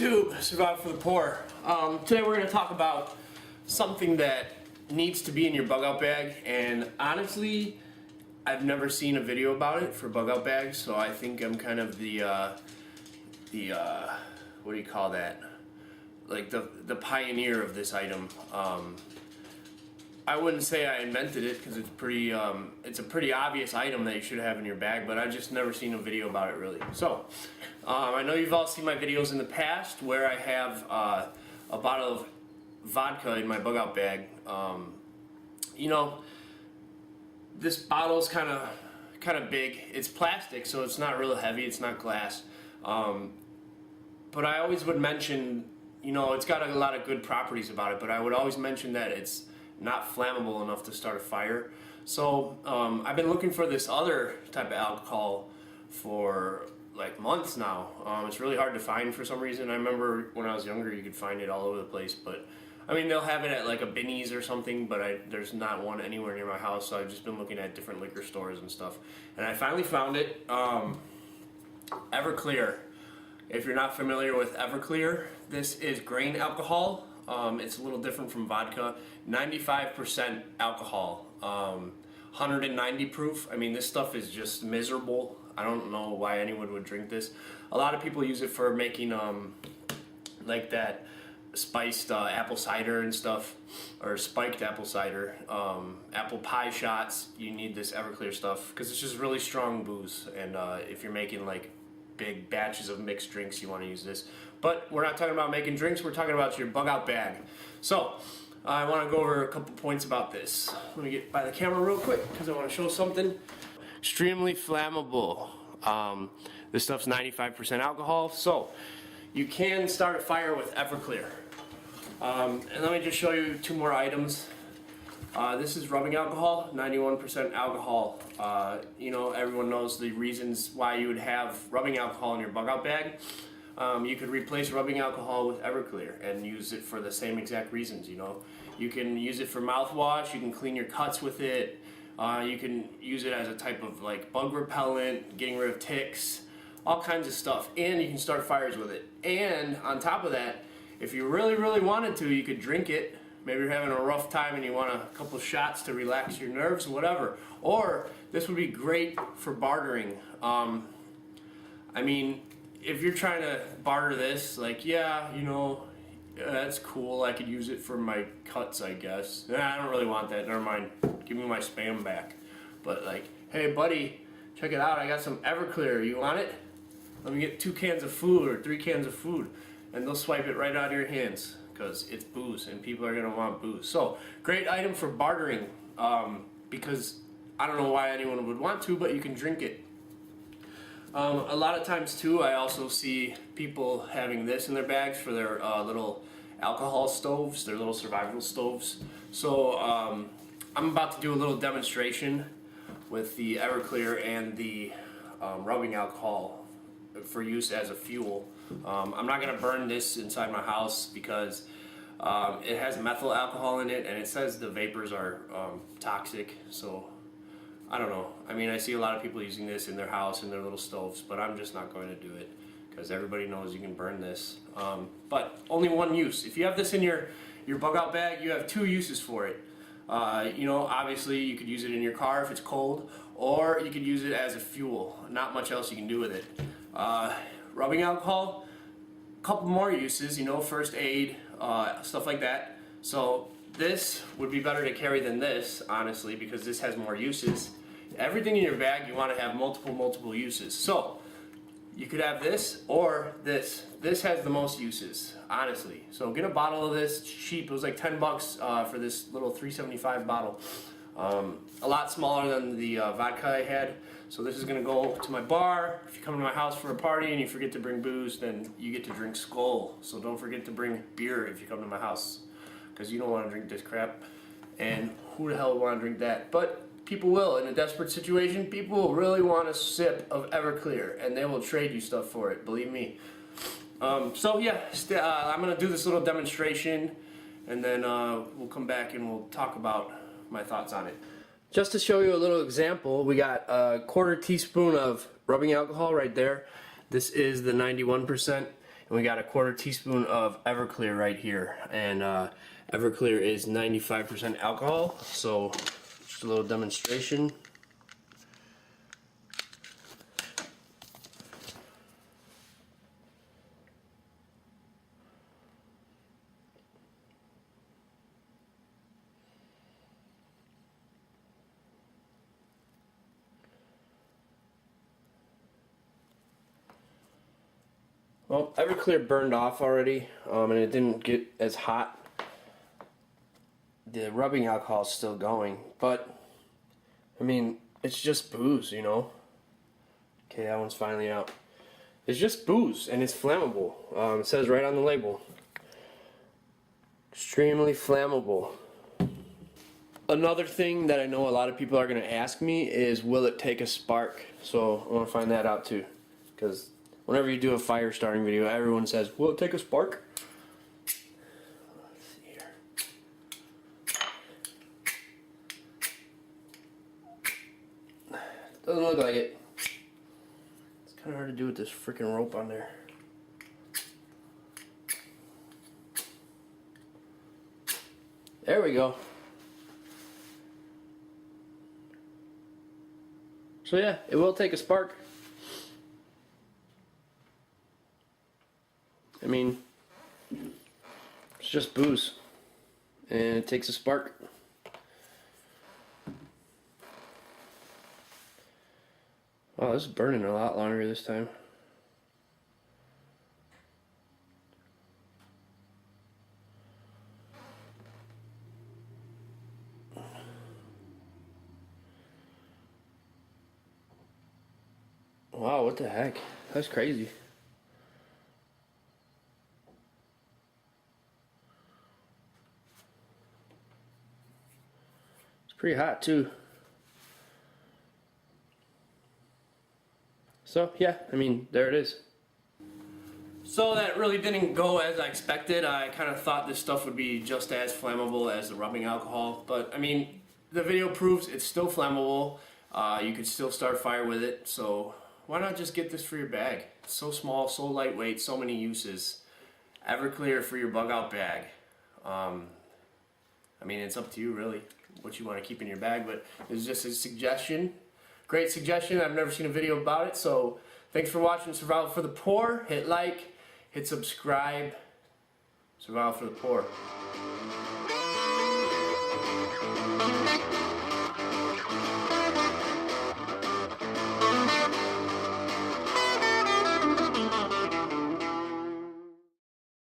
YouTube, Survival for the Poor. Today we're going to talk about something that needs to be in your bug out bag, and honestly I've never seen a video about it for bug out bags, so I think I'm kind of the what do you call that, like the pioneer of this item. I wouldn't say I invented it because it's a pretty obvious item that you should have in your bag, but I've just never seen a video about it really. So I know you've all seen my videos in the past where I have a bottle of vodka in my bug out bag. You know, this bottle's kind of big. It's plastic, so it's not real heavy. It's not glass. But I always would mention, you know, it's got a lot of good properties about it, but I would always mention that it's not flammable enough to start a fire. So I've been looking for this other type of alcohol for like months now. It's really hard to find for some reason. I remember when I was younger you could find it all over the place, but I mean they'll have it at like a Binny's or something, but there's not one anywhere near my house, so I've just been looking at different liquor stores and stuff. And I finally found it, Everclear. If you're not familiar with Everclear, this is grain alcohol. It's a little different from vodka. 95% alcohol, 190 proof. I mean, this stuff is just miserable. I don't know why anyone would drink this. A lot of people use it for making like that spiced apple cider and stuff, or spiked apple cider, apple pie shots. You need this Everclear stuff because it's just really strong booze, and if you're making like big batches of mixed drinks, you want to use this. But we're not talking about making drinks, we're talking about your bug out bag. So I want to go over a couple points about this. Let me get by the camera real quick because I want to show something. Extremely flammable. This stuff's 95% alcohol, so you can start a fire with Everclear. And let me just show you two more items. This is rubbing alcohol, 91% alcohol. You know, everyone knows the reasons why you would have rubbing alcohol in your bug out bag. You could replace rubbing alcohol with Everclear and use it for the same exact reasons. You know, you can use it for mouthwash, you can clean your cuts with it, you can use it as a type of like bug repellent, getting rid of ticks, all kinds of stuff, and you can start fires with it. And on top of that, if you really wanted to, you could drink it. Maybe you're having a rough time and you want a couple shots to relax your nerves, whatever. Or this would be great for bartering. I mean, if you're trying to barter this, like, yeah, you know, that's cool, I could use it for my cuts, I guess. Nah, I don't really want that, never mind, give me my Spam back. But like, hey buddy, check it out, I got some Everclear, you want it? Let me get 2 cans of food or 3 cans of food. And they'll swipe it right out of your hands because it's booze and people are going to want booze. So, great item for bartering, because I don't know why anyone would want to, but you can drink it. A lot of times too, I also see people having this in their bags for their little alcohol stoves, their little survival stoves. So I'm about to do a little demonstration with the Everclear and the rubbing alcohol for use as a fuel. I'm not going to burn this inside my house because it has methyl alcohol in it, and it says the vapors are toxic, so I don't know. I mean, I see a lot of people using this in their house, in their little stoves, but I'm just not going to do it because everybody knows you can burn this. But only one use. If you have this in your bug out bag, you have 2 uses for it. You know, obviously you could use it in your car if it's cold, or you could use it as a fuel. Not much else you can do with it. Rubbing alcohol, a couple more uses, you know, first aid, stuff like that. So this would be better to carry than this, honestly, because this has more uses. Everything in your bag, you want to have multiple uses. So you could have this or this. This has the most uses, honestly. So get a bottle of this. It's cheap. It was like 10 bucks for this little 375 bottle. A lot smaller than the vodka I had. So this is going to go to my bar. If you come to my house for a party and you forget to bring booze, then you get to drink Skull. So don't forget to bring beer if you come to my house, because you don't want to drink this crap, and who the hell would want to drink that? But people will. In a desperate situation, people will really want a sip of Everclear, and they will trade you stuff for it, believe me. So yeah, I'm going to do this little demonstration, and then we'll come back and we'll talk about my thoughts on it. Just to show you a little example, we got a 1/4 teaspoon of rubbing alcohol right there. This is the 91%. and we got a 1/4 teaspoon of Everclear right here. And Everclear is 95% alcohol, so just a little demonstration. Well, Everclear burned off already, and it didn't get as hot. The rubbing alcohol is still going, but I mean, it's just booze, you know. Okay, that one's finally out. It's just booze, and it's flammable. It says right on the label. Extremely flammable. Another thing that I know a lot of people are going to ask me is, will it take a spark? So I want to find that out too, because whenever you do a fire starting video, everyone says, will it take a spark? Let's see here. Doesn't look like it. It's kind of hard to do with this freaking rope on there. There we go. So yeah, it will take a spark. I mean, it's just booze, and it takes a spark. Wow, this is burning a lot longer this time. Wow, what the heck? That's crazy. Pretty hot too. So yeah, I mean, there it is. So that really didn't go as I expected. I kind of thought this stuff would be just as flammable as the rubbing alcohol, but I mean, the video proves it's still flammable. You could still start fire with it, so why not just get this for your bag? It's so small, so lightweight, so many uses. Everclear for your bug out bag. I mean, it's up to you really what you want to keep in your bag, but it's just a suggestion. Great suggestion. I've never seen a video about it, so thanks for watching Survival for the Poor. Hit like, hit subscribe. Survival for the Poor.